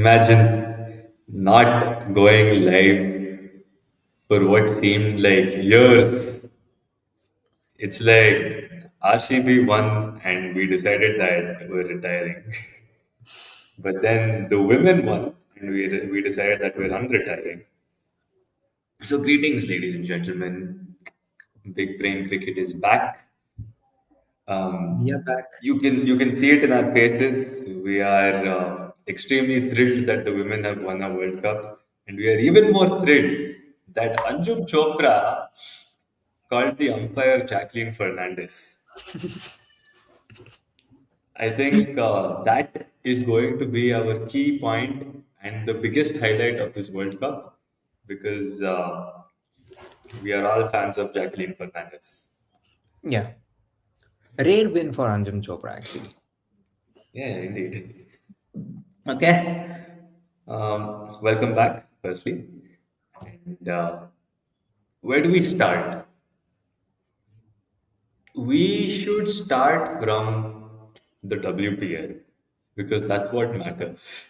Imagine not going live for what seemed like years. It's like RCB won and we decided that we're retiring. But then the women won and we decided that we're unretiring. So, greetings, ladies and gentlemen. Big Brain Cricket is back. We are Um, back. you can see it in our faces. We are extremely thrilled that the women have won a World Cup, and we are even more thrilled that Anjum Chopra called the umpire Jacqueline Fernandez. I think that is going to be our key point and the biggest highlight of this World Cup because we are all fans of Jacqueline Fernandez. Yeah. Rare win for Anjum Chopra, actually. Yeah, indeed. Okay. Welcome back, firstly. And where do we start? We should start from the WPL because that's what matters.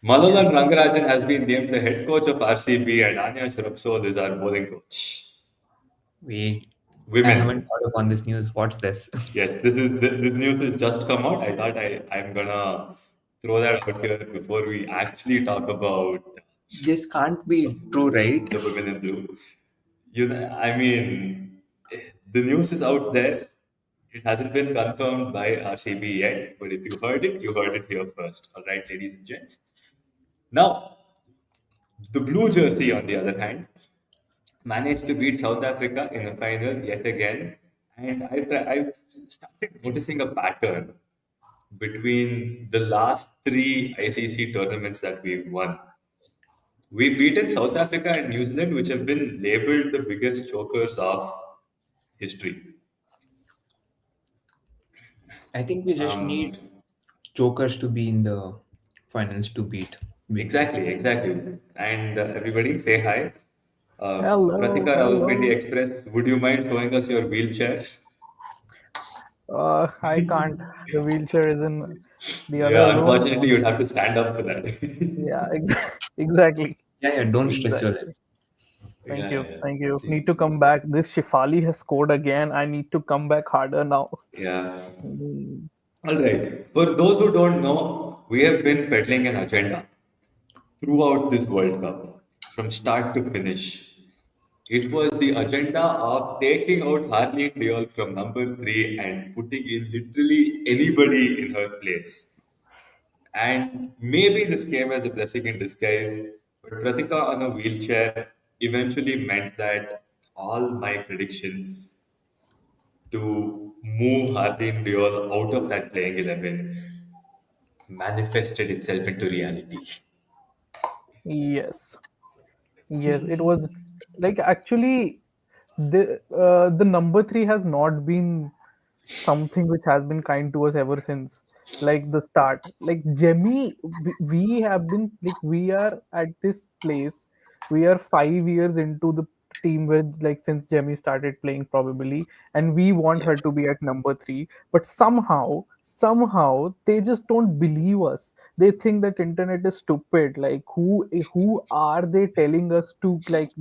Yeah. Malolan Rangarajan has been named the head coach of RCB and Anya Shrubsole is our bowling coach. Wait. I haven't Women. thought upon this news. What's this? Yes, this news has just come out. I thought I'm gonna throw that out here before we actually talk about This can't be true, right? the women in blue. I mean, the news is out there. It hasn't been confirmed by RCB yet, but if you heard it here first. All right, ladies and gents. Now, the blue jersey, on the other hand, managed to beat South Africa in the final yet again, and I've started noticing a pattern between the last three ICC tournaments that we've won. We've beaten South Africa and New Zealand, which have been labeled the biggest chokers of history. I think we just Um, need jokers to be in the finals to beat them. exactly. And everybody say hi. Hello, Pratika Rawalpindi hello. Express, would you mind showing us your wheelchair? I can't. The wheelchair is in the other Yeah, room. unfortunately, you'd have to stand up for that. Yeah, exactly. Yeah, yeah, don't stress your Exactly. legs. Thank you. Yeah. Thank you. Need Please, to come please. back. This Shifali has scored again. I need to come back harder now. Yeah. Mm, All right. For those who don't know, we have been peddling an agenda throughout this World Cup, from start to finish. It was the agenda of taking out Harleen Diol from number three and putting in literally anybody in her place. And maybe this came as a blessing in disguise, but Pratika on a wheelchair eventually meant that all my predictions to move Harleen Diol out of that playing 11 manifested itself into reality. Yes. Yes. It was like actually the number three has not been something which has been kind to us ever since like the start. Like Jemmy, we have been like we are at this place. We are 5 years into the team with like since Jemmy started playing probably, and we want Yeah. her to be at number three. But somehow they just don't believe us. They think that internet is stupid. Like who are they telling us to like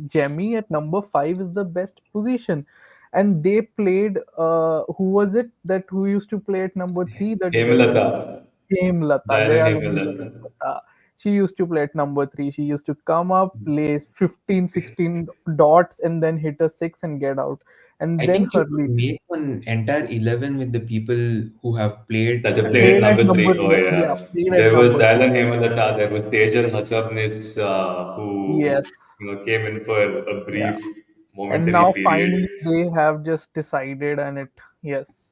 Jemmy at number five is the best position, and they played who was it that who used to play at number three, that Hemalata, Hemlata, Diana Dayalu Hemalata. Hemlata. She used to play at number three. She used to come up, play 15, 16 dots, and then hit a six and get out. And I then think you could Hurley make an entire 11 with the people who have played That they at played that at played at number position. number three. Oh, yeah, yeah. played at There was number Dylan three. Hemalata, there was Tejan Hasabnis, who Yes, came in for a yeah. brief And momentary now period. finally they have just decided, and yes,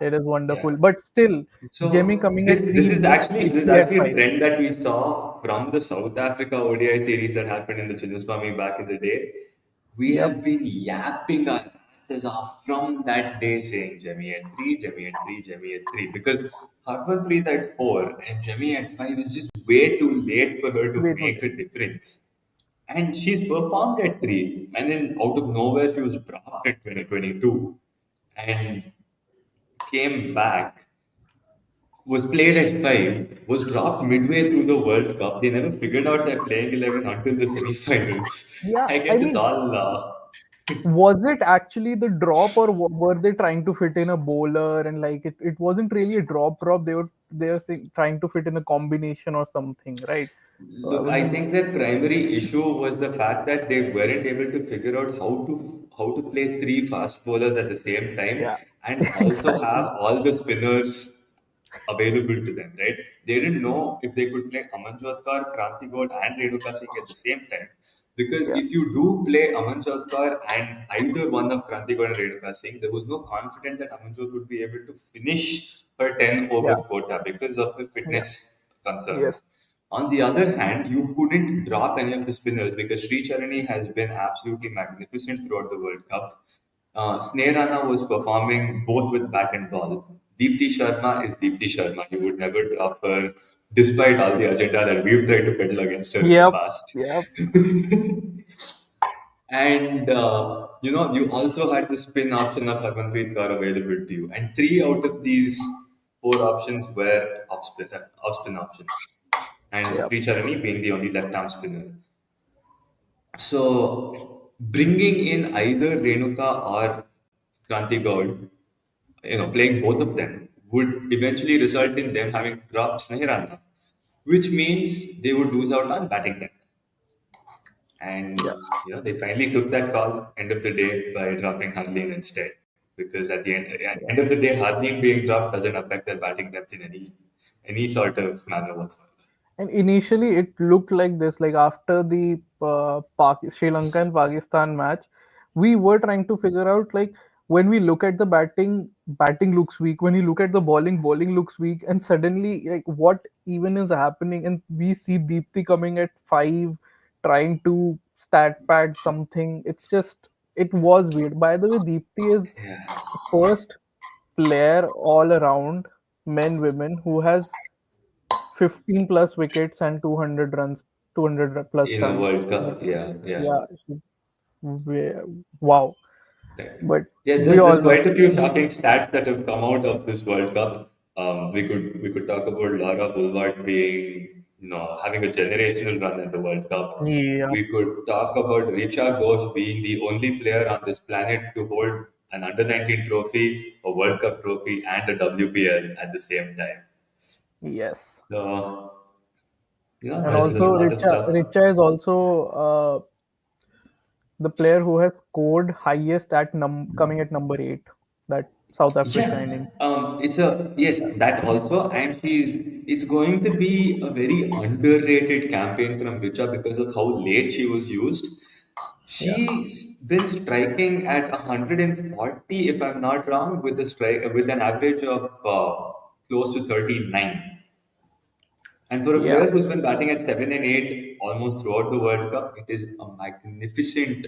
it is Yeah. wonderful. But still, Jemmy So coming this at this three is makes actually this is Prithvi at actually a five. trend that we saw from the South Africa ODI series that happened in the Chinnaswamy back in the day. We Yep. have been yapping our asses off from that day saying Jemmy at three, Jemmy at three, Jemmy at three, because Harmanpreet at four and Jemmy at five is just way too late for her to Wait, wait. make a difference. And she's performed at three, and then out of nowhere she was dropped at 2022 and came back was played at 5, was dropped midway through the World Cup. They never figured out their playing 11 until the semi-finals. Yeah, I I guess it's mean, all was it actually the drop, or were they trying to fit in a bowler, and like it wasn't really a drop. They were trying to fit in a combination or something, right? Look, I I mean, think their primary issue was the fact that they weren't able to figure out how to play three fast bowlers at the same time yeah, and also have exactly. all the spinners available to them, right? They didn't know if they could play Amanjot Kaur, Kranti Gaur, and Renuka Singh at the same time. Because Yeah, if you do play Amanjot Kaur and either one of Kranti Gaur and Renuka Singh, there was no confidence that Amanjot would be able to finish her 10 over yeah, quota because of her yeah, fitness yes, concerns. On the other hand, you couldn't drop any of the spinners because Sri Charani has been absolutely magnificent throughout the World Cup. Sneh Rana was performing both with bat and ball. Deepti Sharma is Deepti Sharma. You would never drop her, despite all the agenda that we've tried to peddle against her in the yep, past. yep, And you also had the spin option of Harmanpreet Kaur available to you, and three out of these four options were off spin options, and yep, Sri Charani being the only left arm spinner. So bringing in either Renuka or Kranti Gaud, playing both of them would eventually result in them having to drop Snehirana, which means they would lose out on batting depth. And yeah. they finally took that call end of the day by dropping Harleen instead. Because at the end of the day, Harleen being dropped doesn't affect their batting depth in any sort of manner whatsoever. And initially, it looked like this. Like after the Sri Lanka and Pakistan match, we were trying to figure out, like, when we look at the batting, batting looks weak. When you look at the bowling, bowling looks weak. And suddenly, like, what even is happening? And we see Deepthi coming at 5, trying to stat pad something. It was weird. By the way, Deepthi is Yeah, first player all around, men, women, who has 15 plus wickets and 200 runs, 200 plus in a runs. World Cup, yeah, yeah. Yeah, wow. Right. But Yeah, we there's all know. quite a few shocking stats that have come out of this World Cup. We could talk about Laura Boulevard being, having a generational run in the World Cup. Yeah, We could talk about Richa Ghosh being the only player on this planet to hold an under 19 trophy, a World Cup trophy, and a WPL at the same time. yes. So, And there's a also, lot of stuff. Richa is also the player who has scored highest at coming at number 8. That South Africa Yeah, inning. it's a yes, that also, and it's going to be a very underrated campaign from Richa because of how late she was used. Yeah, She's been striking at 140, if I'm not wrong, with an average of close to 39. And for a yeah. player who's been batting at 7 and 8 almost throughout the World Cup, it is a magnificent,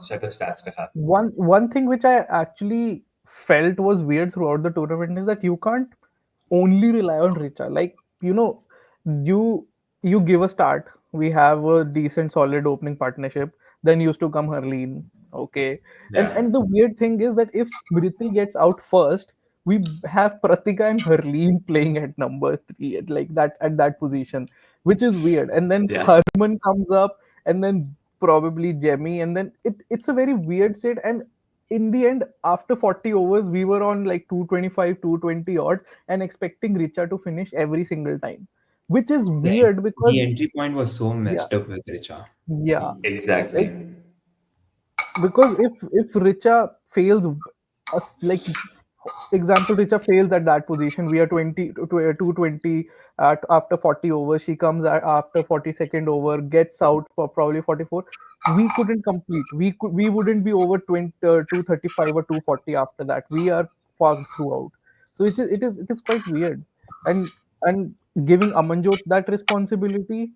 set of stats to have. One thing which I actually felt was weird throughout the tournament is that you can't only rely on Richa. Like, you you give a start. We have a decent, solid opening partnership. Then used to come Harleen. Okay, and Yeah, and the weird thing is that if Smriti gets out first, we have Pratika and Harleen playing at number 3 at like that at that position, which is weird. And then yeah. Harman comes up, and then probably Jemmy, and then it's a very weird state. And in the end, after 40 overs, we were on like 225, 220 odds, and expecting Richa to finish every single time, which is The, weird the because, entry point was so yeah, messed up with Richa. yeah, like, Exactly. because if Richa fails, like, example, Richa fails at that position, we are 20 to 220 at after 40 overs. She comes after 42nd over, gets out for probably 44. We couldn't complete. We wouldn't be over 20, 235 or 240 after that. We are fucked throughout. So it is quite weird, and giving Amanjot that responsibility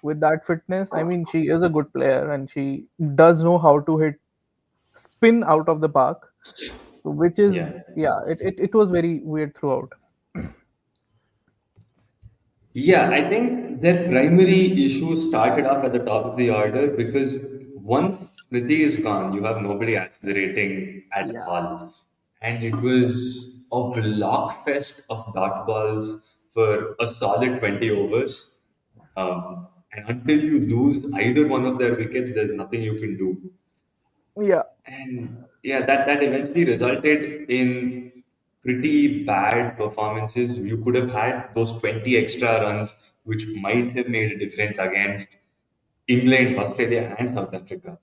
with that fitness. I mean, she is a good player and she does know how to hit spin out of the park, which is, Yeah. yeah, it was very weird throughout. Yeah, I think their primary issue started off at the top of the order because once Smriti is gone, you have nobody accelerating at Yeah, all. And it was a block fest of dot balls for a solid 20 overs. And until you lose either one of their wickets, there's nothing you can do. Yeah. And yeah, that eventually resulted in pretty bad performances. You could have had those 20 extra runs, which might have made a difference against England, Australia, and South Africa,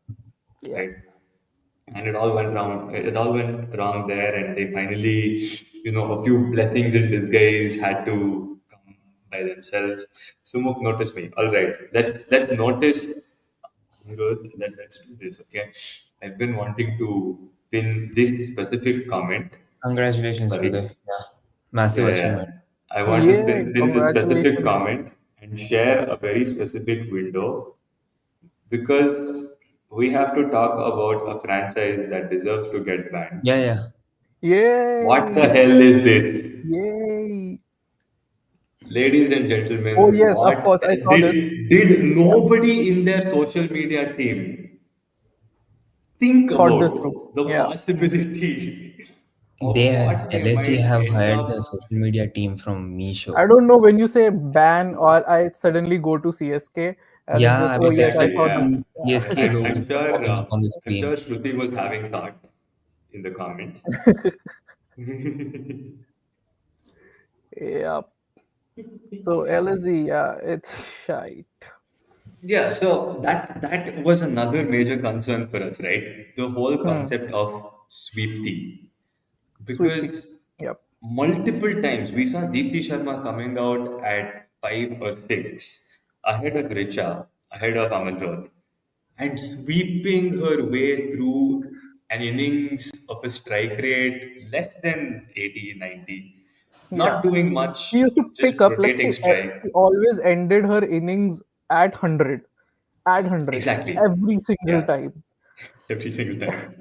Yeah. right? And it all went wrong. It all went wrong there, and they finally, a few blessings in disguise had to come by themselves. Sumukh, notice me. All right, let's notice. Let's do this. Okay, I've been wanting to pin this specific comment. Congratulations for the Sorry. massive Yeah, yeah. achievement. I want to Yay, pin this specific congratulations. comment and share a very specific window because we have to talk about a franchise that deserves to get banned. Yeah, yeah. What Yay. the hell is this? Yay. Ladies and Oh, gentlemen, yes, of what course. I saw this. did Yeah. nobody in their social media team think Thought this through. about the Yeah. possibility of They what they LSG might have end hired the up? social media team from I Meesho. don't know when you say ban or I suddenly go to CSK and it's Yeah, just, I oh, was yes, I Exactly, saw this. yeah. expecting Yeah. CSK logo I'm to pop sure up on the I'm sure screen. Shruti was having thought in the comments. Yeah. So LSE, yeah, it's shite. Yeah, so that was another major concern for us, right? The whole Hmm. concept of sweep team. Because Sweepy. Yep. multiple times we saw Deepthi Sharma coming out at 5 or 6 ahead of Richa, ahead of Amanjot, and sweeping her way through an innings of a strike rate less than 80, 90, Yeah. not doing much, She used to just pick up, like, rotating strike. she always ended her innings at 100, at 100, Exactly. every single Yeah, time. every single time.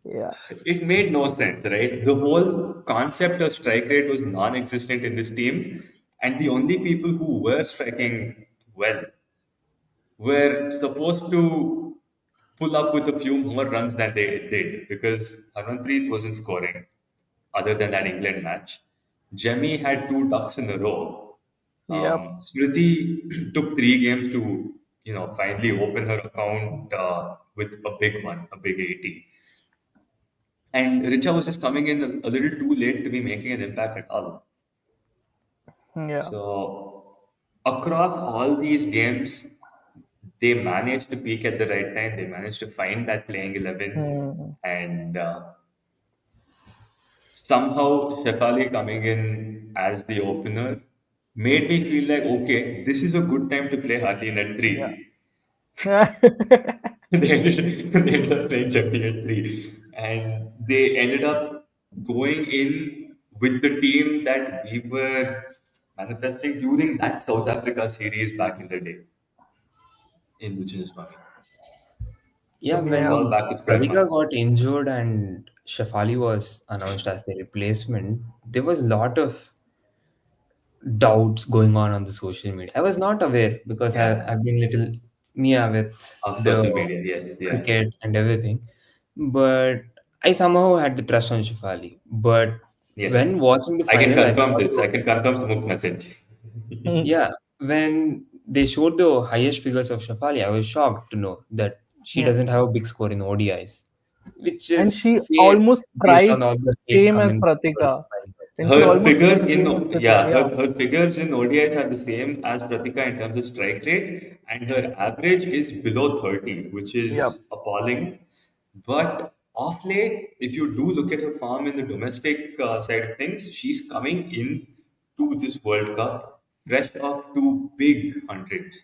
Yeah. It made no sense, right? The whole concept of strike rate was non existent in this team, and the only people who were striking well were supposed to pull up with a few more runs than they did because Harmanpreet wasn't scoring other than that England match. Jemmy had two ducks in a row. Yep. Smriti took 3 games to, finally open her account with a big one, a big 80. And Richa was just coming in a little too late to be making an impact at all. Yeah. So across all these games, they managed to peak at the right time. They managed to find that playing 11, Hmm. and somehow Shefali coming in as the opener made me feel like okay, this is a good time to play Harleen at Yeah. three. They ended up playing Chapti at three, and they ended up going in with the team that we were manifesting during that South Africa series back in the day in the Chinnaswamy. Yeah, So it's Yeah. all when back to square Praviga one. got injured and Shafali was announced as the replacement, there was a lot of doubts going on the social media. I was not aware because Yeah, I've been little Mia with of the social media. Yes, yeah, cricket and everything, but I somehow had the trust on Shafali. But yes. when watching the I can final, I confirm saw this. the I can confirm Sumuk's message. Hmm. yeah, when they showed the highest figures of Shafali, I was shocked to know that she Yeah. doesn't have a big score in ODIs, which And is she fate almost based on all strikes the fate same as comments people Pratika. find. And she Her almost figures strikes in same as Pratika. yeah, Yeah. her figures in ODIs are the same as Pratika in terms of strike rate, and her average is below 30, which Yep. is appalling. But off late, if you do look at her form in the domestic side of things, she's coming in to this World Cup fresh off two big hundreds.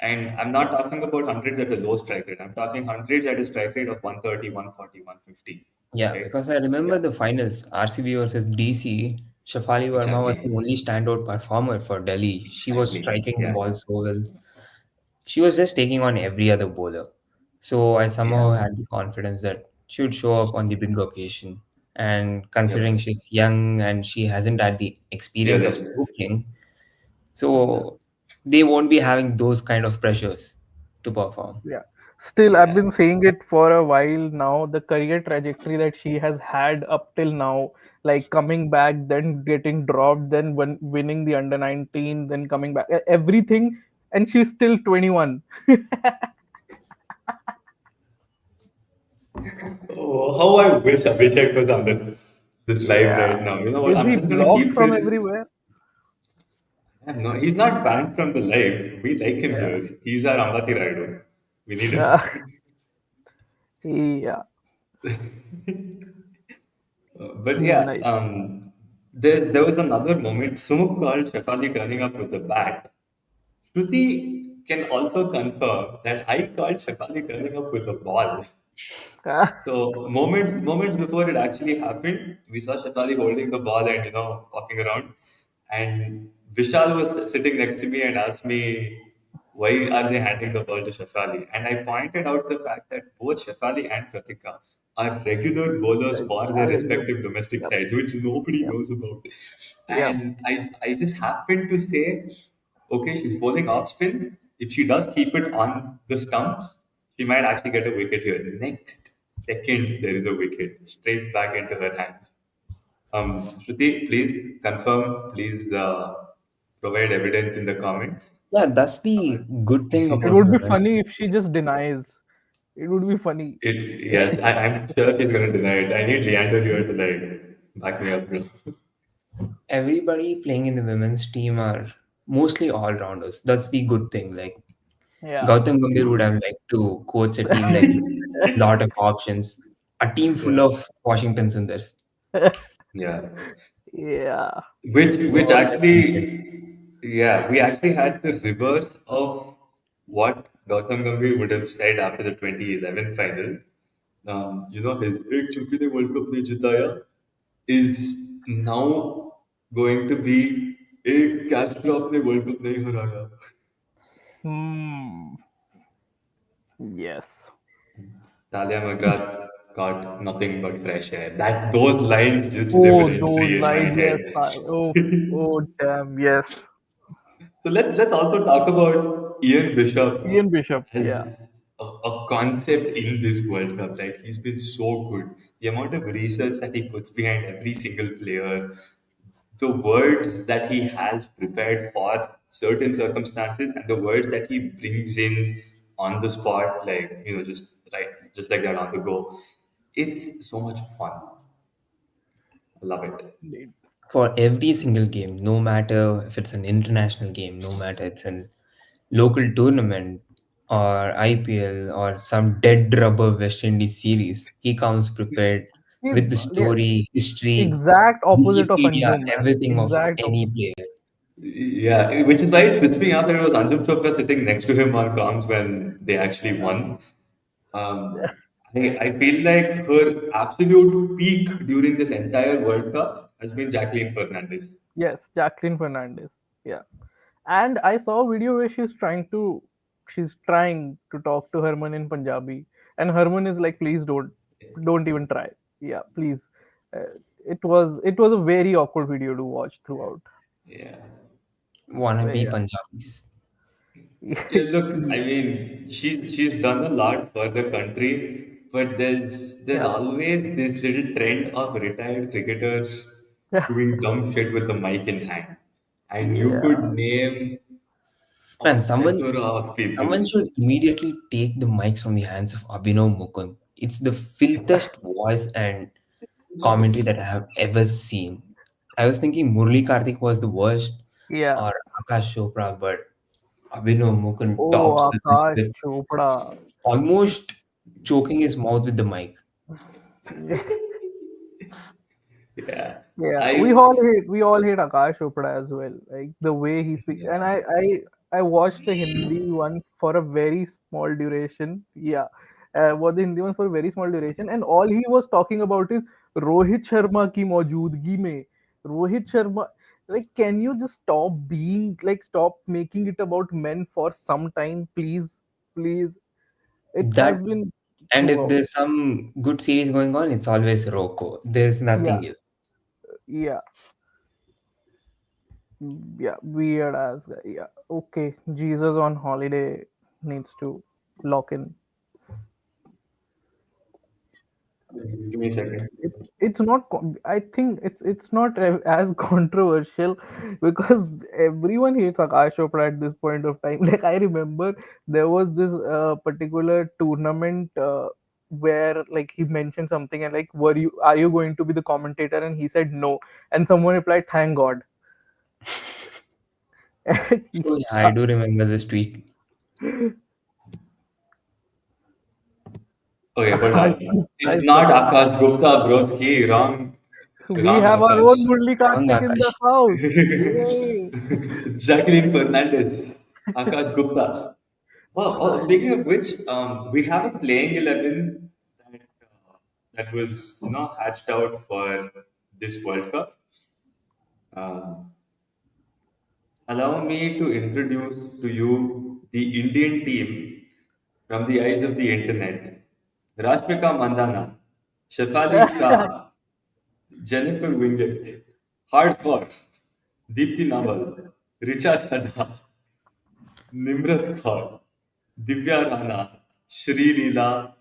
And I'm not talking about hundreds at a low strike rate. I'm talking hundreds at a strike rate of 130, 140, 150. Yeah, Right? because I remember Yeah. the finals, RCB versus DC. Shafali Verma was the Exactly. only standout performer for Delhi. She was Exactly. striking the Yeah. ball so well. She was just taking on every other bowler. So I somehow Yeah. had the confidence that she would show up on the big occasion. And considering Yep. she's young and she hasn't had the experience of Fearless. cooking, so they won't be having those kind of pressures to perform. Yeah. Still, I've Yeah. been saying it for a while now. The career trajectory that she has had up till now, like coming back, then getting dropped, then winning the under 19, then coming back, everything, and she's still 21. Oh, how I wish Abhishek was on this live Yeah. right now. You know what? Is I'm he just gonna blocked keep from this. everywhere? No, he's not banned from the live. We like him Yeah. here. He's our Ambati Raidu. We need Yeah. him. Yeah. But yeah, Nice. there was another moment. Sumuk called Shefali turning up with a bat. Shruti can also confirm that I called Shefali turning up with a ball. So moments before it actually happened, we saw Shefali holding the ball and walking around, and Vishal was sitting next to me and asked me why are they handing the ball to Shefali, and I pointed out the fact that both Shefali and Pratika are regular bowlers Like, for their I regular. respective domestic Yep. sides, which nobody Yep. knows about, Yep. and I just happened to say, okay, she's bowling off spin. If she does keep it on the stumps, she might actually get a wicket here. Next second, there is a wicket straight back into her hands. Shruti, please confirm. Please provide evidence in the comments. Yeah, that's the good thing It about would be women's. funny if she just denies. It would be funny. Yes, I'm sure she's going to deny it. I need Leander here to back me up, bro. Everybody playing in the women's team are mostly all rounders. That's the good thing. Like Yeah. Gautam Gambhir would have liked to coach a team like lot of options, a team full Yeah, of Washington Sundars. yeah. Yeah. Which All that's actually, needed. yeah, we actually had the reverse of what Gautam Gambhir would have said after the 2011 final. His "एक चुटकी ने World Cup नहीं जिताया" is now going to be "एक catch drop ने World Cup नहीं हराया." Hmm. Yes. Talia McGrath got nothing but fresh air. Those lines just live Oh, rent those free in my lines. Yes. head. Oh. Oh, damn. Yes. So let's also talk about Ian Bishop Ian Bishop. as Yeah. a concept in this World Cup, right? He's been so good. The amount of research that he puts behind every single player, the words that he has prepared for certain circumstances, and the words that he brings in on the spot, just like that on the go. It's so much fun. I love it. Indeed. For every single game, no matter if it's an international game, no matter it's a local tournament or IPL or some dead rubber West Indies series, he comes prepared He's with the yeah, story, history, exact opposite of Wikipedia, Anjum, man. everything of Exact any opposite. player. Yeah, which is why it pissed me off that it was Anjum Chopra sitting next to him on comms when they actually won. Um, I feel like her absolute peak during this entire World Cup has been Jacqueline Fernandez. Yes, Jacqueline Fernandez. Yeah. And I saw a video where she's trying to talk to Herman in Punjabi, and Herman is like, please don't even try. Yeah, please. It was a very awkward video to watch throughout. Yeah. Wannabe Yeah. Punjabis. Yeah, look, I mean, she's done a lot for the country, but there's Yeah. always this little trend of retired cricketers Yeah. doing dumb shit with the mic in hand, and you could Yeah. name a Man, someone plethora of people. someone should immediately take the mics from the hands of Abhinav Mukund. It's the filthiest voice and commentary that I have ever seen. I was thinking Murli Karthik was the worst Yeah. or Akash Chopra, but Abhinav Mukund Oh, tops the list Akash with Chopra. almost choking his mouth with the mic. Yeah, Yeah, I we all hate Akash Chopra as well. Like the way he speaks, and yeah. I watched the Hindi one for a very small duration. Yeah, what the Hindi one for a very small duration, and all he was talking about is Rohit Sharma ki maujudgi mein. Rohit Sharma, like, can you just stop making it about men for some time, please, please. It That has been and if throughout. there's some good series going on, it's always Rocco. There's Yeah, nothing else. yeah. Yeah, weird as guy. Yeah, okay. Jesus on holiday needs to lock in. Give me a second. It's not I think it's not as controversial because everyone hates Akash Chopra at this point of time. Like I remember there was this particular tournament where like he mentioned something and like are you going to be the commentator, and he said no, and someone replied thank God. Oh yeah, I do remember this tweet. Okay, hold I, on. I It's not swear. Akash Gupta, broski. Wrong, We wrong have our own Akash. Murli Wrong Karthik in the Akash. house. Yay! Jacqueline Fernandez, Akash Gupta. Oh, speaking of which, we have a playing 11 that was, hatched out for this World Cup. Um, Allow me to introduce to you the Indian team from the eyes of the internet. Rashmika Mandana, Shefali Shah, Jennifer Winget, Hardcore, Deepthi Nawal, Richa Chadha, Nimrat Kaur, Divya Rana, Shri Leela,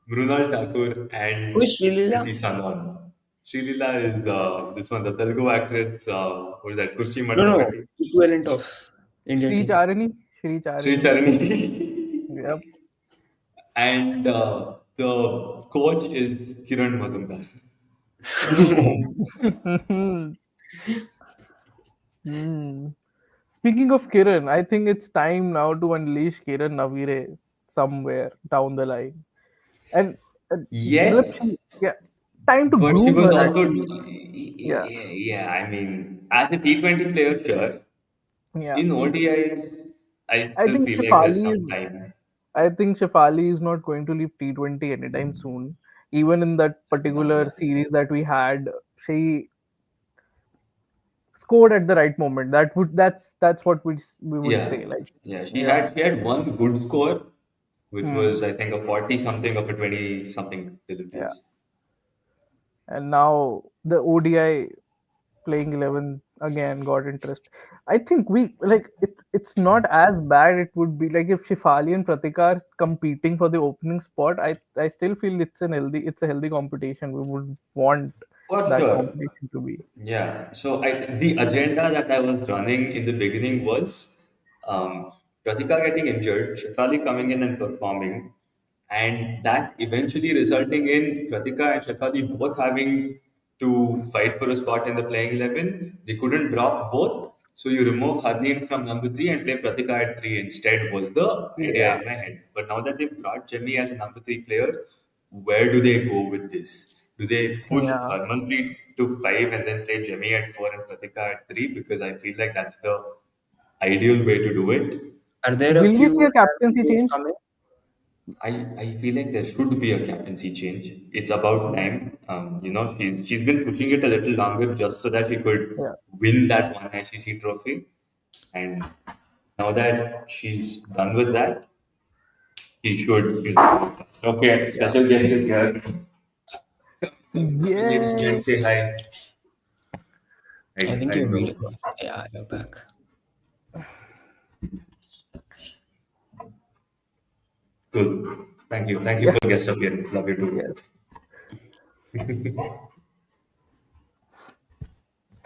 Mrunal Thakur, Who and is Srilila? Kriti Sanon. Shri Leela is this one, the Telugu actress, what is that, Kurchi No, no, Matapati, equivalent of Indian Shri team. Charani. Shri Sri Charani. Charani. Yep. And the coach is Kiran Mazumdar. Hmm. Hmm. Speaking of Kiran, I think it's time now to unleash Kiran Navire somewhere down the line. And Yes, yeah, time to but she groom was her also, actually. Yeah, yeah, I mean, as a T20 player, sure. yeah. In ODIs, I I still think feel like there's Shefali some is. time. I think Shefali is not going to leave T20 anytime soon. Even in that particular series that we had, she scored at the right moment. That's what we would Yeah, say. Like, yeah, yeah. she had one good score, which Hmm. was I think a 40 something of a 20 something Yeah. deliveries. And now the ODI playing 11 again got interest. I think we like it's not as bad it would be like if Shifali and Pratika are competing for the opening spot. I still feel it's a healthy competition. We would want For that sure. competition to be. Yeah. So the agenda that I was running in the beginning was Pratika getting injured, Shefali coming in and performing, and that eventually resulting in Pratika and Shefali both having to fight for a spot in the playing 11. They couldn't drop both, so you remove Harleen from number three and play Pratika at three instead was the idea Yeah. in my head. But now that they've brought Jemmy as a number three player, where do they go with this? Do they push Yeah. Harmanpreet to five and then play Jemmy at four and Pratika at three? Because I feel like that's the ideal way to do it. Are there a Will we see few a captaincy champions change? coming? I feel like there should be a captaincy change. It's about time. She's been pushing it a little longer just so that she could Yeah. win that one ICC trophy. And now that she's done with that, she should. Okay, Yeah. special guest is here. Ladies and Yay. gents, say hi. I Hi, think hi, you're bro. muted. Yeah, you're back. Cool. Thank you. Thank you Yeah. for guest appearance. Love you Yes. too.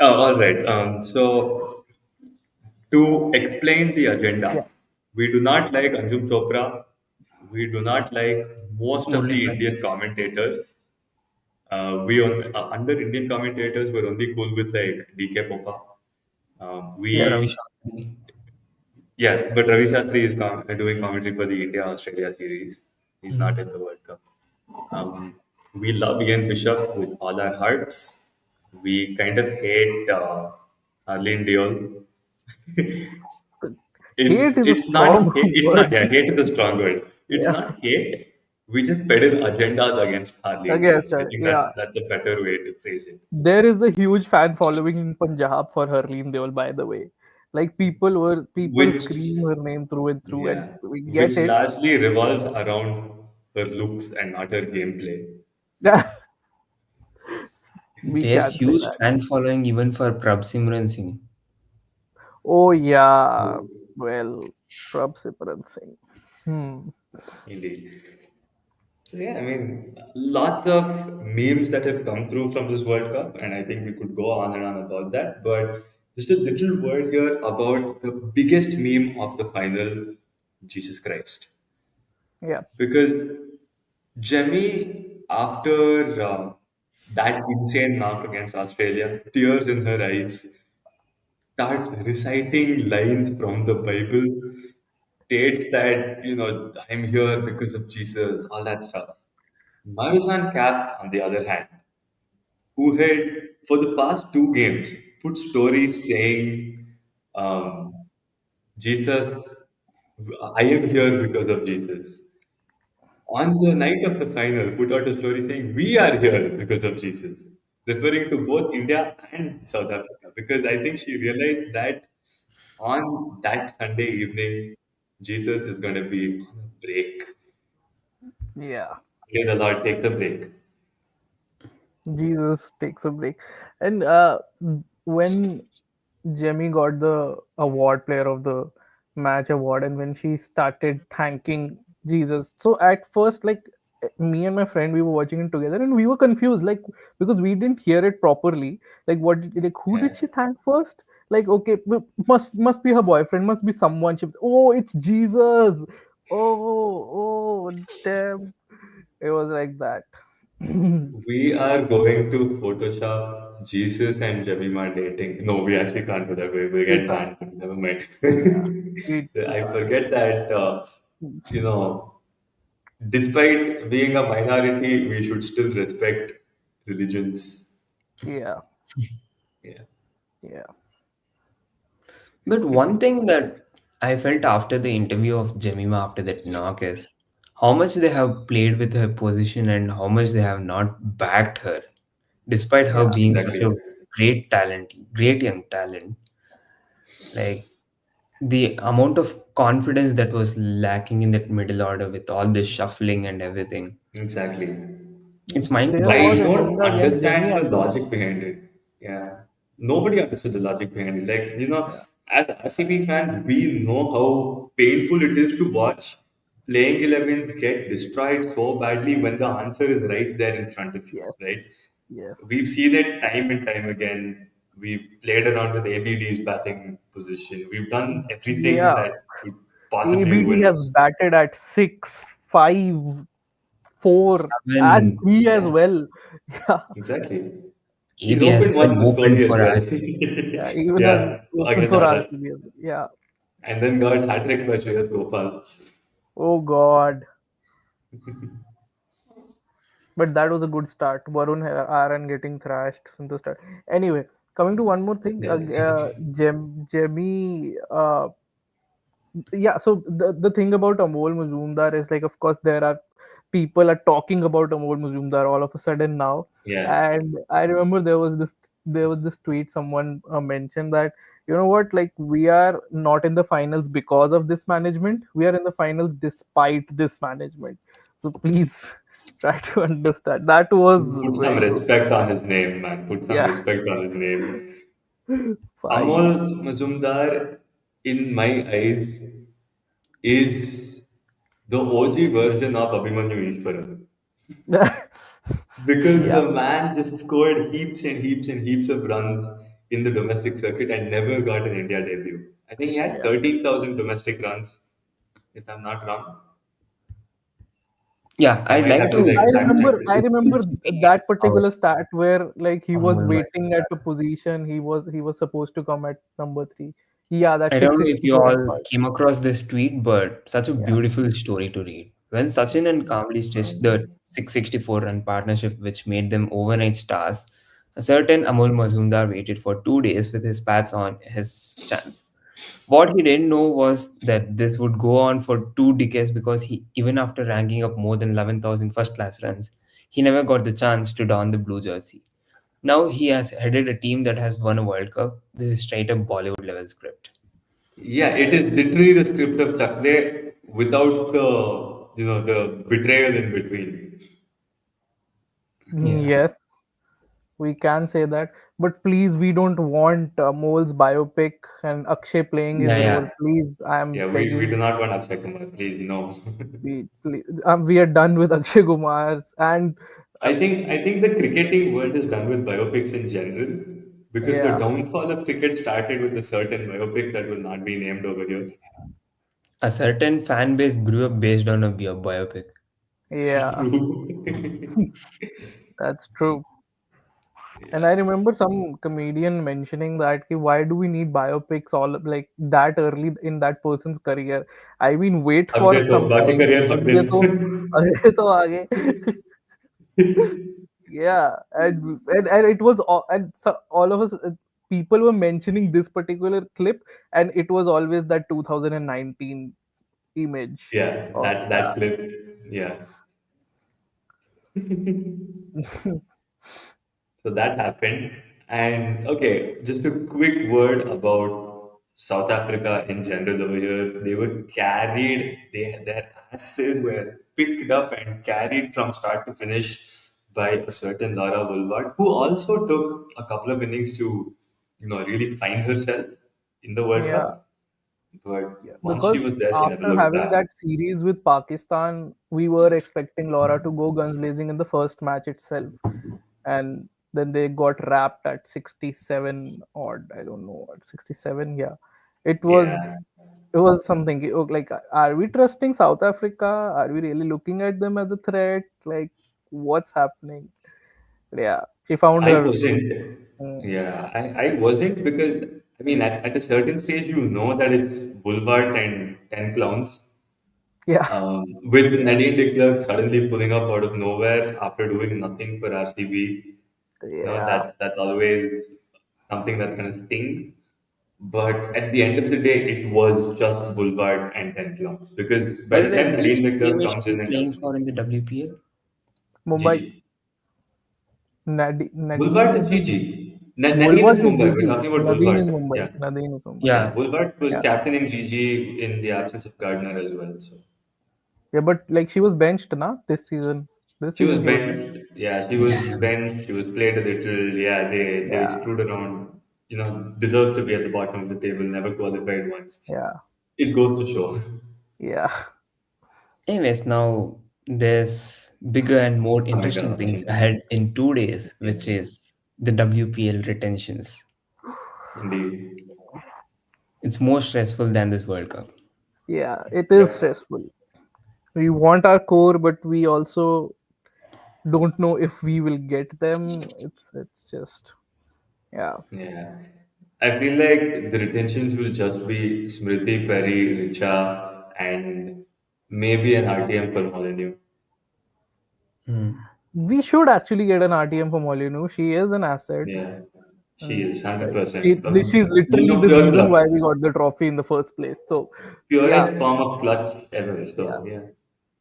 Oh, all right. So to explain the agenda, Yeah. we do not like Anjum Chopra. We do not like most of Murli the Karthik. Indian commentators. Under Indian commentators, we're only cool with like DK Popa. Yeah, Ravi We Shastri. Yeah, but Ravi Shastri is doing commentary for the India Australia series. He's not in the World Cup. We love Ian Bishop with all our hearts. We kind of hate Arlene Diol. Hate is a It's not strong hate. It's not, word. yeah, hate is a strong word. It's Yeah. not hate. We just peddle agendas against Arlene Diol. Against I her. think Yeah. that's a better way to phrase it. There is a huge fan following in Punjab for Harleen Deol, by the way. Like people Which scream her name through and through, and Yeah, we which get it. largely revolves around her looks and not her gameplay. Yeah, we There's can say huge that. fan following even for Prabh Simran Singh. Oh yeah, well, Prabh Simran Singh. Hmm. Indeed. So yeah, I mean, lots of memes that have come through from this World Cup, and I think we could go on and on about that. But just a little word here about the biggest meme of the final, Jesus Christ, Yeah. because Jemmy, after that insane knock against Australia, tears in her eyes, starts reciting lines from the Bible, states that, I'm here because of Jesus, all that stuff. Marusan Cap, on the other hand, who had, for the past two games, put stories saying, um, Jesus, I am here because of Jesus. On the night of the final, put out a story saying, we are here because of Jesus, referring to both India and South Africa, because I think she realized that on that Sunday evening, Jesus is going to be on a break. Yeah. May the Lord takes a break. Jesus takes a break. And when Jemmy got the award, player of the match award, and when she started thanking Jesus. So at first, like me and my friend, we were watching it together, and we were confused, like because we didn't hear it properly. Like like who Yeah. did she thank first? Like okay, must be her boyfriend, must be someone. Oh, it's Jesus. Oh, damn! It was like that. We are going to Photoshop Jesus and Jemima dating. No, we actually can't do that. We We get can't. banned. Never mind. Yeah, we I can't. forget that, you know, despite being a minority, we should still respect religions. Yeah, Yeah. yeah, But one thing that I felt after the interview of Jemima after that knock is how much they have played with her position and how much they have not backed her, despite her yeah, being such Exactly. a great talent, great young talent. Like the amount of confidence that was lacking in that middle order with all this shuffling and everything. Exactly. It's mind there I was, boggling. and don't in the against Jamie understand the as well. logic behind it. Yeah. Nobody understood the logic behind it. Like, Yeah, as RCB fans, we know how painful it is to watch playing 11s get destroyed so badly when the answer is right there in front of you, yes, right? yes, We've seen it time and time again. We've played around with ABD's batting position. We've done everything yeah. that could possibly ABD ruin has us. batted at 6, 5, 4, and Seven 3 as Yeah, well. Yeah, exactly. He's AB has opened once seven with open Kohli as for well. RCB. yeah. Even as Yeah, open against for Anand. RCB as well. Yeah. And then got hat trick by Shreyas Gopal. Oh God. But that was a good start. Varun Aaron getting thrashed since the start. Anyway, coming to one more thing, Yeah. Jemmy. Yeah, so the thing about Amol Mazumdar is like, of course, there are people are talking about Amol Mazumdar all of a sudden now, Yeah. and I remember there was this tweet someone mentioned that, you know what, like we are not in the finals because of this management, we are in the finals despite this management. So please try to understand. That was Put some very good. respect on his name, man. Put some Yeah, respect on his name. fine. Amol Mazumdar, in my eyes, is the OG version of Abhimanyu Eashwaran. Because Yeah, the man just scored heaps and heaps and heaps of runs in the domestic circuit and never got an India debut. I think he had yeah. 13,000 domestic runs, if I'm not wrong. Yeah, I I'd might like have to the to exact check I this. remember that our particular stat where like he was Amol waiting at Mazumdar. a position, he was supposed to come at number 3. Yeah, I that's don't know if you 664 and all 5. came across this tweet, but such a Yeah. beautiful story to read. When Sachin and Kamli stitched the 664 run partnership, which made them overnight stars, a certain Amol Mazumdar waited for 2 days with his pads on his chance. What he didn't know was that this would go on for 2 decades because even after ranking up more than 11,000 first class runs, he never got the chance to don the blue jersey. Now he has headed a team that has won a World Cup. This is straight up Bollywood level script. Yeah, it is literally the script of Chakde without the betrayal in between. Mm, Yeah. yes. We can say that, but please, we don't want Mole's biopic and Akshay playing his Yeah, role. yeah. Please, I am Yeah, we do begging. not want Akshay Kumar. Please, no. We are done with Akshay Kumar's and uh, I think the cricketing world is done with biopics in general because the yeah, downfall of cricket started with a certain biopic that will not be named over here. A certain fan base grew up based on a biopic. yeah, True. that's true. And Yeah. I remember some comedian mentioning that ki, why do we need biopics all like that early in that person's career? I mean, wait हक दे for तो some बाकी time. Career हक Ag they gaye to, aage to aage. Yeah, and it was all, and so all of us people were mentioning this particular clip, and it was always that 2019 image. Yeah, Oh that yeah. clip. Yeah. So that happened. And okay, just a quick word about South Africa in general over here. They were carried, their asses were picked up and carried from start to finish by a certain Laura Woolward, who also took a couple of innings to, really find herself in the World Yeah. Cup. But Yeah, once she because was there, she never after looked having back. that series with Pakistan, we were expecting Laura to go guns blazing in the first match itself, and then they got wrapped at 67 odd. I don't know what 67. Yeah, it was Yeah. it was something like, are we trusting South Africa? Are we really looking at them as a threat? Like, what's happening? Yeah, she found I her. wasn't. Mm, Yeah, I wasn't because I mean at a certain stage you know that it's Boulevard and Ten Clowns. yeah, With Nadine de Klerk suddenly pulling up out of nowhere after doing nothing for RCB, yeah. that's always something that's gonna sting. But at the end of the day, it was just Boulevard and Ten Clowns because by By the the way, time which Nadine de team Klerk is comes she in and playing does for in the WPL? Mumbai, GG. Nadine. Boulevard is GG. Nadine is Boulevard is Mumbai. We're GG. talking about Nadine is Boulevard. Mumbai. Yeah. Nadine is Mumbai. Yeah, Yeah. Boulevard was Yeah. captaining Gigi in the absence of Gardner as well. So Yeah, but like she was benched na this season. This she was season she was benched. benched. Yeah, she was Damn. benched. She was played a little. Yeah, they Yeah. screwed around. Deserves to be at the bottom of the table. Never qualified once. Yeah. It goes to show. Yeah. Anyways, now there's bigger and more Oh my interesting God, things Chintan. ahead in 2 days, which Yes, is the WPL retentions. indeed. It's more stressful than this World Cup. Yeah. It is Yep. stressful. We want our core, but we also don't know if we will get them. It's just yeah. Yeah. I feel like the retentions will just be Smriti, Perry, Richa, and maybe an RTM for Molyneux. Hmm. We should actually get an RTM for Molyneux. She is an asset. Yeah, she And is hundred like percent. she's literally the Pure reason clutch, why we got the trophy in the first place. So yeah, purest form of clutch ever. yeah, So yeah,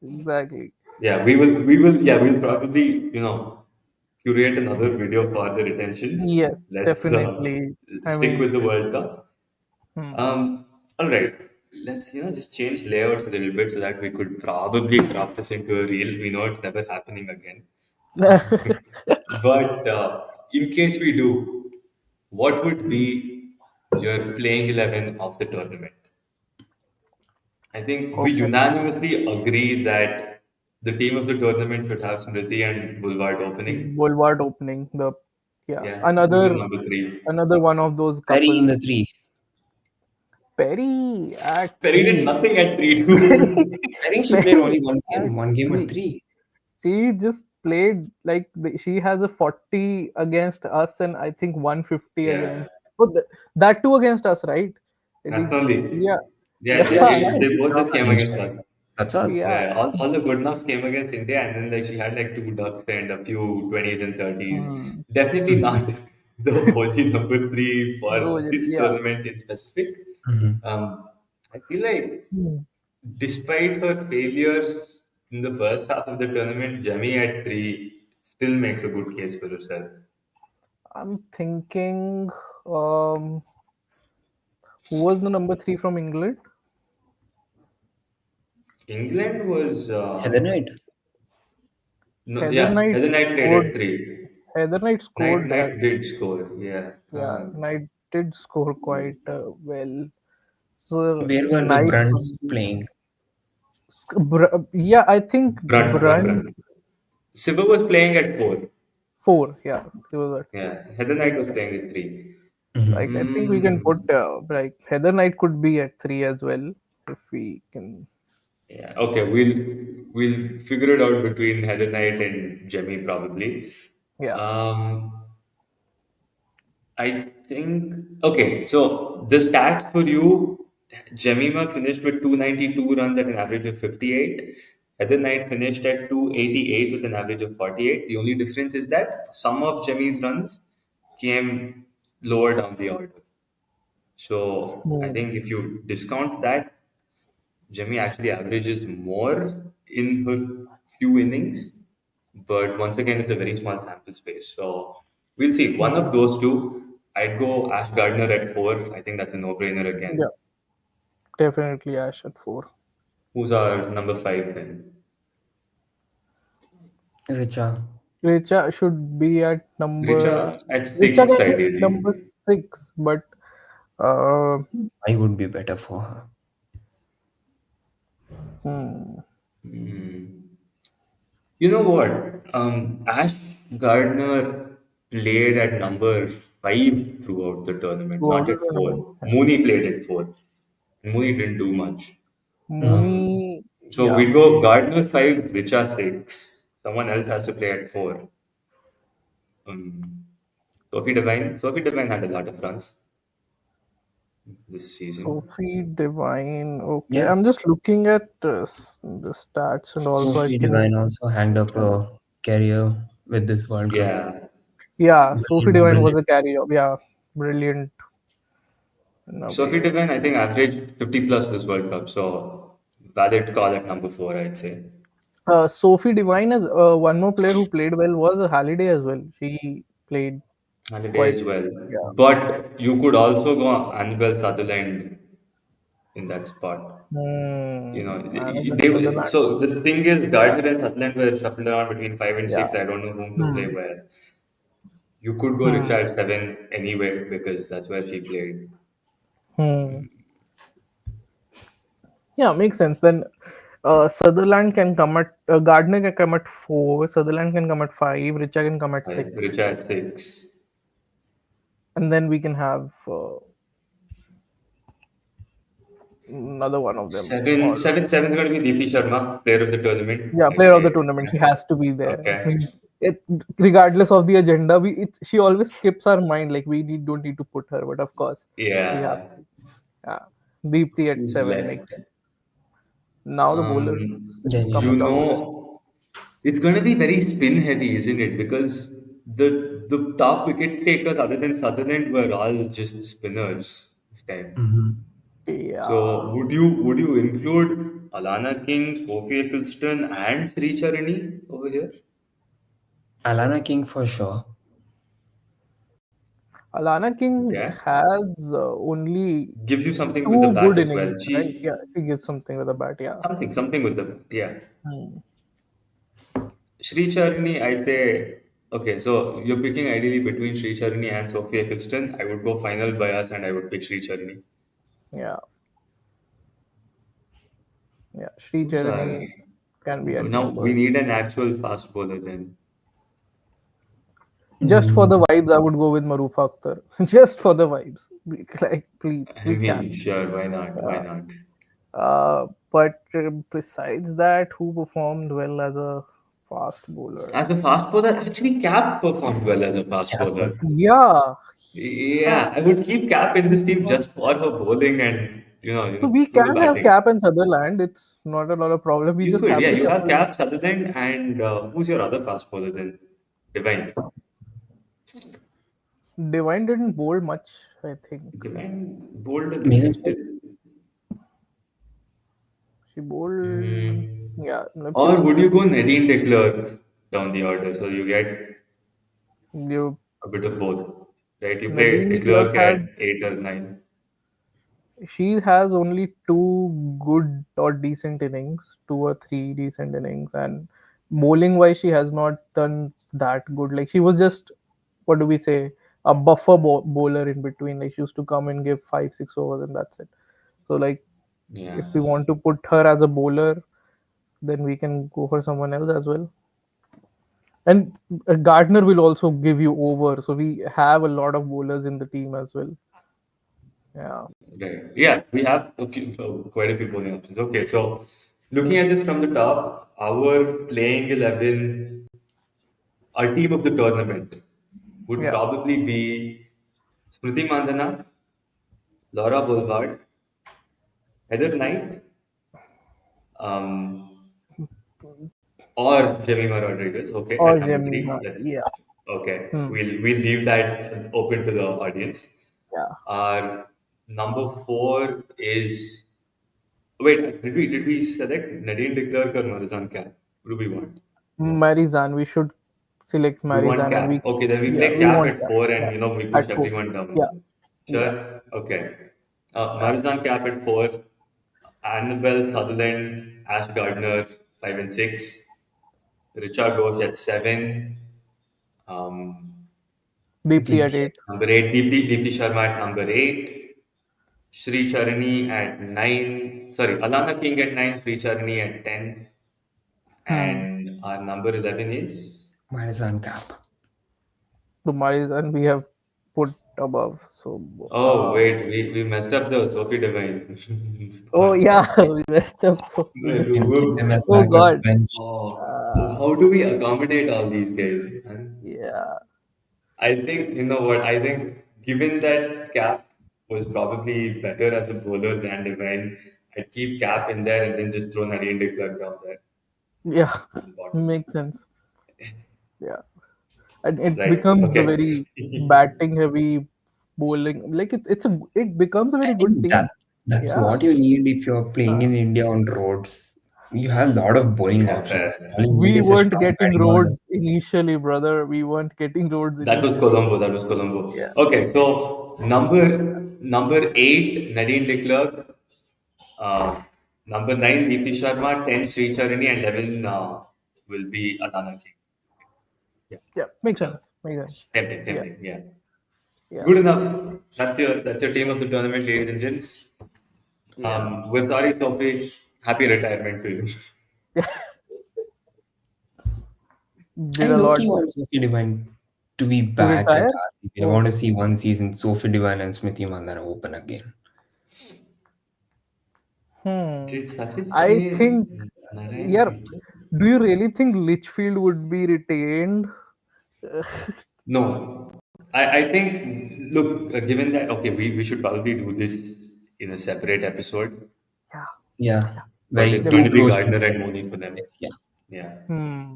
exactly. yeah, we'll probably curate another video for the retentions. Yes, Let's definitely. I stick mean, with the World Cup. hmm. All right, let's just change layouts a little bit so that we could probably crop this into a reel. We know it's never happening again. But in case we do, what would be your playing 11 of the tournament? I think we Okay. unanimously agree that the team of the tournament should have Smriti and Boulevard opening. Boulevard opening. The yeah, Yeah, who's your another number three? another one of those Perry in the couples. three. Perry at Perry did three. nothing at 3 Perry, 2. I think she played Perry only one at game. One game at three. three. She just played like she has a 40 against us and I think 150 Yeah, against. Oh, that too against us, right? nationally. Yeah, Yeah, Yeah, yeah, she had a they good both knock just came against against us. us. That's all. yeah. Yeah, all the good knocks came against India, and then like she had like two ducks and a few 20s and 30s. Hmm. Definitely not the OG number three for Those, this yeah. tournament in specific. Mhm. I feel like Hmm. despite her failures in the first half of the tournament, Jemmy at three still makes a good case for herself. I'm thinking, um, who was the number three from England? England was Heather Knight. no, Heather yeah, Knight Heather Knight played scored. at three. Heather Knight Knight scored. Knight did score. Yeah. Yeah, Knight did score quite well. So Where were the Knight Brunts would be. playing? Yeah, I think One Brunt run. Sibber was playing at 4. four. Yeah, he was at four. Yeah. Heather Knight was playing at 3. Mhm. Like I think we can put Mm, like Heather Knight could be at three as well if we can. yeah. Okay. We'll figure it out between Heather Knight and Jemmy probably. Yeah. Um, I think okay. So the stats for you, Jemima finished with 292 runs at an average of 58. Heather Knight finished at 288 with an average of 48. The only difference is that some of Jemmy's runs came lower down the order. So I Hmm. think if you discount that, Jemmy actually averages more in her few innings, but once again, it's a very small sample space. So we'll see. One of those two, I'd go Ash Gardner at 4. I think that's a no-brainer Yeah, again. definitely Ash at four. Who's our number 5 then? Richa. Richa should be at number. Richa at Richa 6, can be at number ideally. six, but uh, I would be better for her. hmm. Hmm. You know what? Ash Gardner played at number 5 throughout the tournament, Throughout not the at tournament, 4. Mooney played at 4. Mooney didn't do much. Mhm. Mooney, So yeah, we'd go Gardner 5, Richa 6. Someone else has to play at 4. Um, Sophie Devine had a lot of runs this season. Sophie Divine. Okay, Yeah. I'm just looking at the stats and also I Sophie think Devine also hanged up a career with this World Cup. Yeah. yeah, Sophie Brilliant, Divine was brilliant. a carry. Yeah, brilliant in a Sophie way. Devine, I think, averaged 50 plus this World Cup. So valid call at number 4, I'd say. Sophie Divine is one more player who played well was Halliday as well. She played Holiday quite as well. yeah. But you could also go Annabelle Sutherland in that spot. You know, Annabelle they Sutherland. so the thing is, Gardner and Sutherland were shuffled around between 5 and 6. Yeah. I don't know whom to play Hmm. where. You could go Hmm. Richa at 7 anyway because that's where she played. Hmm. Yeah, makes sense. Then Sutherland can come at Gardner can come at four. Sutherland can come at five. Richa can come at six, Richa at 6. and then we can have another one of them. Seven, Or seven, seven is going to be Deepi Sharma, player of the tournament, yeah, I'd player of the say. tournament. She has to be there. I Okay. mean, it, regardless of the agenda, she always skips our mind. Like don't need to put her, but of course we have. Yeah. Yeah, Deepthi at Who's seven makes left? sense. Now the bowlers Then you You come have down. know, it's going to be very spin heavy, isn't it? Because the top wicket takers other than Sutherland were all just spinners this time. Mhm. Yeah, So would you include Alana King, Sophie Eccleston, and Sri Charani over here? Alana King for sure. Alana King Okay. has only Gives you something with the two bat good as well. innings, right? Yeah, she gives something with a bat. Yeah. Something with the bat. Yeah. Hmm. Sri Charani, I'd say, okay, so you're picking ideally between Sri Charani and Sophie Eccleston. I would go final bias and I would pick Sri Charani. Yeah, yeah. Sri Who's our. Charani can be at Now we number. need an actual fast bowler then. Just for the Mm, vibes, I would go with Marufa Akhtar. Just for the vibes, like please, I we mean, can. sure, why not? Why Uh, not? but besides that, who performed well as a fast bowler? As a fast bowler, actually, Cap performed well as a fast Cap bowler. Yeah, Yeah, I would keep Cap in this team just for her bowling and so we screw the can have batting. Cap and Sutherland. It's not a lot of problem. We You just could, have yeah. to You have shuffle. Cap, Sutherland, and who's your other fast bowler then? Divine. Divine didn't bowl much, I think. Divine bowled a Megan little Smith. bit. She bowled, Mm. yeah. Or would you This go Nadine de Klerk down the order so you get you a bit of both, right? You play Nadine de Clark Klerk at has 8 or 9. she has only two good or decent innings, two or three decent innings, and bowling wise, she has not done that good. Like she was just, what do we say, a buffer bowler in between. Like she used to come and give 5 6 overs and that's it. So like Yeah. if we want to put her as a bowler, then we can go for someone else as well. And Gardner will also give you over. So we have a lot of bowlers in the team as well. Yeah. Right. Yeah, we have quite a few bowling options. Okay, so looking at this from the top, our playing 11, our team of the tournament would Yeah. probably be Smriti Mandhana, Laura Boulevard, Heather Knight, um, or Jemima Rodriguez. Okay, Or at number Jemima. three. Let's Yeah. okay. Hmm. We'll leave that open to the audience. Yeah. Our number four is wait. Did we select Nadine de Klerk or Marizan Cap? What do we want? Marizan. We should select We want Marizan and we, cap. Okay, then we yeah, play we cap want at that. four, Yeah. and we push At four. everyone Yeah. down. Yeah. Sure. Okay. Yeah. Marizan cap at four. Annabelle Sutherland, Ash Gardner, 5 and 6. Richard Ghosh at 7. Um, Deepti at Deepti. 8. number 8, Deepti Sharma at number 8. Sri Charani at 9. Sorry, Alana King at 9. Sri Charani at 10. Hmm. And our number 11 is. Marizan Cap. So Marizan we have put above. So Oh, wait, we messed up the Sophie Devine oh spot. yeah, we messed up. So Like, Can keep them as oh backup god. bench. oh, how do we accommodate all these guys, man? Yeah. I think, you know what, I think given that Cap was probably better as a bowler than Devine, I'd keep Cap in there and then just throw Nadine de Klerk down there Yeah. in the bottom. Makes sense. Yeah. And it Right, becomes a okay. very batting heavy bowling. Like it becomes a I very good think team. that's Yeah. what you need if you're playing in India on roads. You have a lot of bowling Yeah, options. fair. All you need We is a weren't strong getting batting order. roads initially, brother. We weren't getting roads That was initially. Colombo. That was Colombo. Yeah. Okay, so number 8, Nadine de Klerk. Number 9, Deepti Sharma. 10, Sri Charini, and 11 will be Adana King. Yeah, Yeah. Makes sure. sense. Makes sense. Same thing. Same Yeah. thing. Yeah. Yeah. Good enough. That's your team of the tournament, ladies and gents. Yeah. We're sorry, Sophie. Happy retirement to you. Did I a lot low-key want Sophie Devine to be to back at retire. RCB. I Oh. want to see one season Sophie Devine and Smriti Mandhana open again. Did Sachin I say think, Narayan yeah. Hitler? Do you really think Litchfield would be retained? No. I think, look, given that, okay, we should probably do this in a separate episode, Yeah. Yeah, but very it's too going to be close to Gardner and Moni for them. yeah. Yeah. Hmm.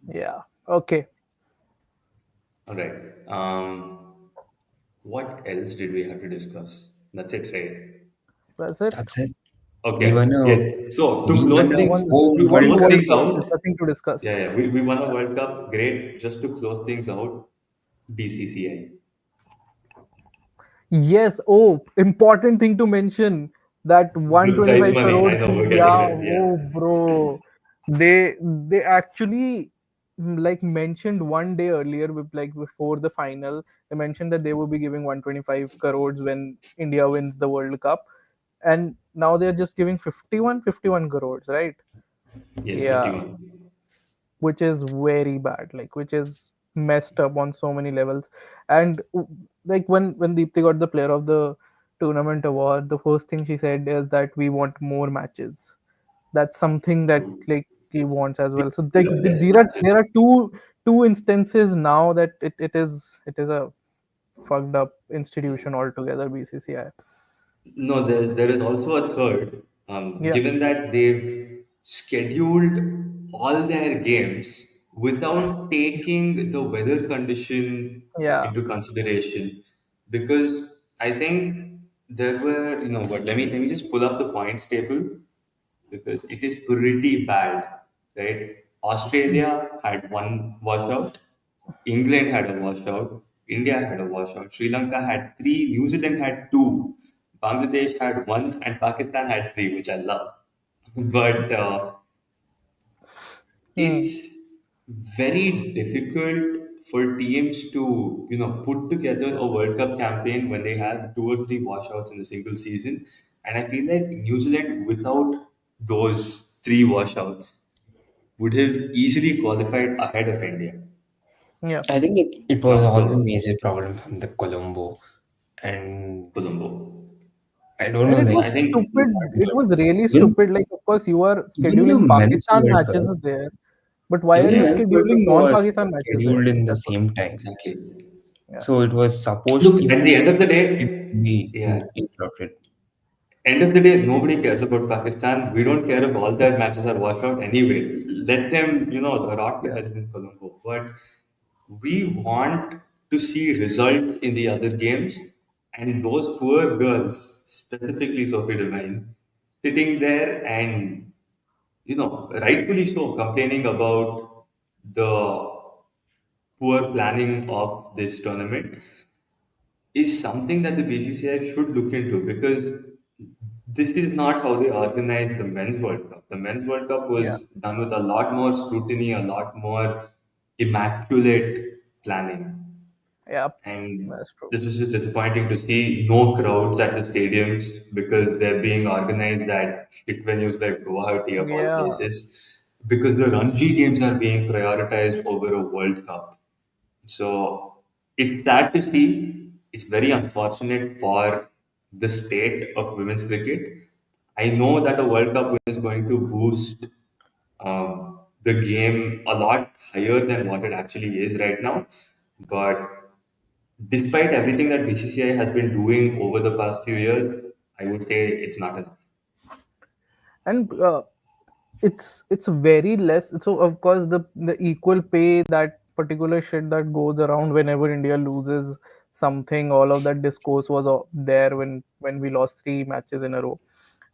Yeah. Okay. All right. What else did we have to discuss? That's it, right? That's it. That's it. Okay. wanna Yes. So to we close wanna things, go to We won the World close Cup. World things Cup. There's out. nothing to discuss. Yeah. We won a World Cup. Great. Just to close things out, BCCI. Yes. Oh, important thing to mention that The prize 125 money. crore I know thing. we're getting Yeah. there. Yeah. Oh, bro. They actually like mentioned one day earlier with like before the final. They mentioned that they will be giving 125 crores when India wins the World Cup, and now they're just giving 51 crores, right? Yes, Yeah. 51. Which is very bad, like which is messed up on so many levels. And like when Deepthi got the player of the tournament award, the first thing she said is that we want more matches. That's something that like he wants as well. So like Less matches. there are two instances now that it is a fucked up institution altogether, BCCI. No, there is also a third. Yeah. Given that they've scheduled all their games without taking the weather condition Yeah. into consideration, because I think there were, what? Let me just pull up the points table because it is pretty bad, right? Australia had one washout, England had a washout, India had a washout, Sri Lanka had three, New Zealand had two, Bangladesh had one, and Pakistan had three, which I love. But Hmm. it's very difficult for teams to put together a World Cup campaign when they have two or three washouts in a single season. And I feel like New Zealand, without those three washouts, would have easily qualified ahead of India. Yeah. I think it was Not all the the major problem from the Colombo, and Colombo. I don't know, And it like, I was think stupid. It was really even stupid. Like, of course, you are even the scheduling men's Pakistan World Cup, matches there, but why are even you yeah, men's World Cup scheduling was non-Pakistan matches there? scheduled in the That's what. same time, exactly. Yeah. so it was supposed Look, at even the end of the it day, to be yeah, interrupted. end of the day, nobody cares about Pakistan. We don't care if all their matches are washed out anyway. Let them, rot to Yeah. hell in Colombo. But we want to see results in the other games. And those poor girls, specifically Sophie Devine, sitting there and, rightfully so, complaining about the poor planning of this tournament is something that the BCCI should look into, because this is not how they organize the Men's World Cup. The Men's World Cup Yeah. was done with a lot more scrutiny, a lot more immaculate planning. Yeah. And That's true. this was just disappointing to see no crowds at the stadiums because they're being organized at shit venues like Guwahati of all Yeah. places, because the Ranji games are being prioritized over a World Cup. So it's sad to see. It's very unfortunate for the state of women's cricket. I know that a World Cup win is going to boost the game a lot higher than what it actually is right now. But despite everything that BCCI has been doing over the past few years, I would say it's not enough. And it's very less. So of course the equal pay, that particular shit that goes around whenever India loses something, all of that discourse was there when we lost three matches in a row,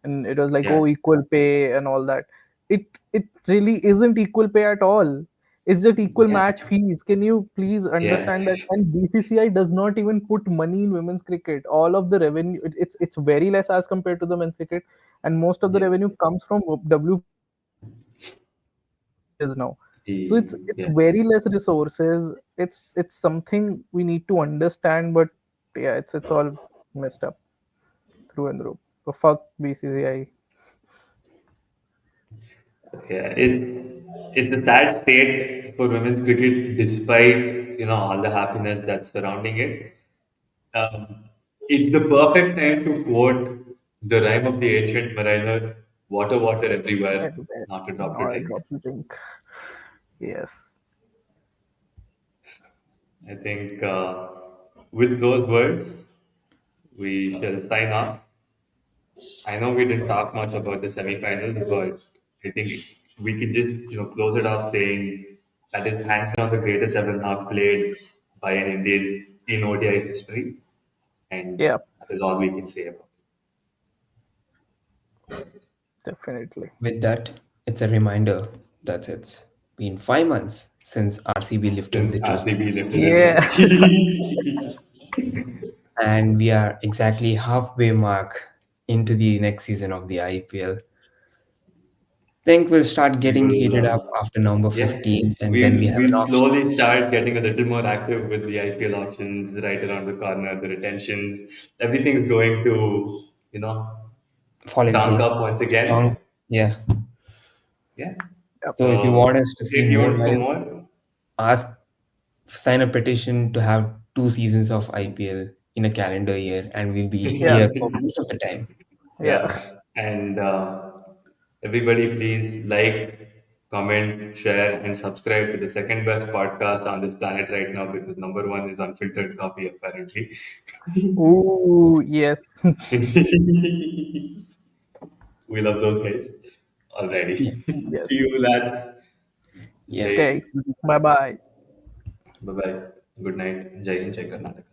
and it was like, Yeah, oh, equal pay and all that. It really isn't equal pay at all. It's just equal yeah, match fees. Can you please yeah, understand that? And BCCI does not even put money in women's cricket. All of the revenue, it's very less as compared to the men's cricket, and most of the yeah. revenue comes from WPL matches now. So it's Yeah. very less resources. It's something we need to understand, but yeah, it's all messed up through and through. So fuck BCCI. Yeah, it's a sad state for women's cricket, despite all the happiness that's surrounding it. Um, it's the perfect time to quote the rhyme of the ancient mariner: "Water, water everywhere, Everywhere. not a drop to Not a drink." drop to drink. Yes. I think with those words, we shall sign off. I know we didn't talk much about the semifinals, but I think we could just close it off saying that is hands down the greatest ever knock played by an Indian in ODI history, and Yeah, that is all we can say about definitely. With that, it's a reminder that it's been 5 months since RCB it. lifted Since the trophy, RCB lifted the Yeah. trophy. and we are exactly halfway mark into the next season of the IPL. Think we'll start We getting will, heated up after November yeah, 15th, and then we we'll have an we'll auction slowly start getting a little more active with the IPL auctions right around the corner, the retentions, everything's going to you know fall in tank place. up once Strong, again. yeah. Yeah. Yep. So if you want So us to see stay more tuned for live, more. ask, sign a petition to have 2 seasons of IPL in a calendar year, and we'll be Yeah. here for most of the time. Yeah. Yeah. And everybody, please like, comment, share, and subscribe to the second best podcast on this planet right now, because number one is Unfiltered Coffee, apparently. Ooh, yes. We love those guys Yeah. already. Yes. See you, lads. Yeah. Jai. Okay. Bye bye. Bye bye. Good night. Jai Hind, Jai Karnataka.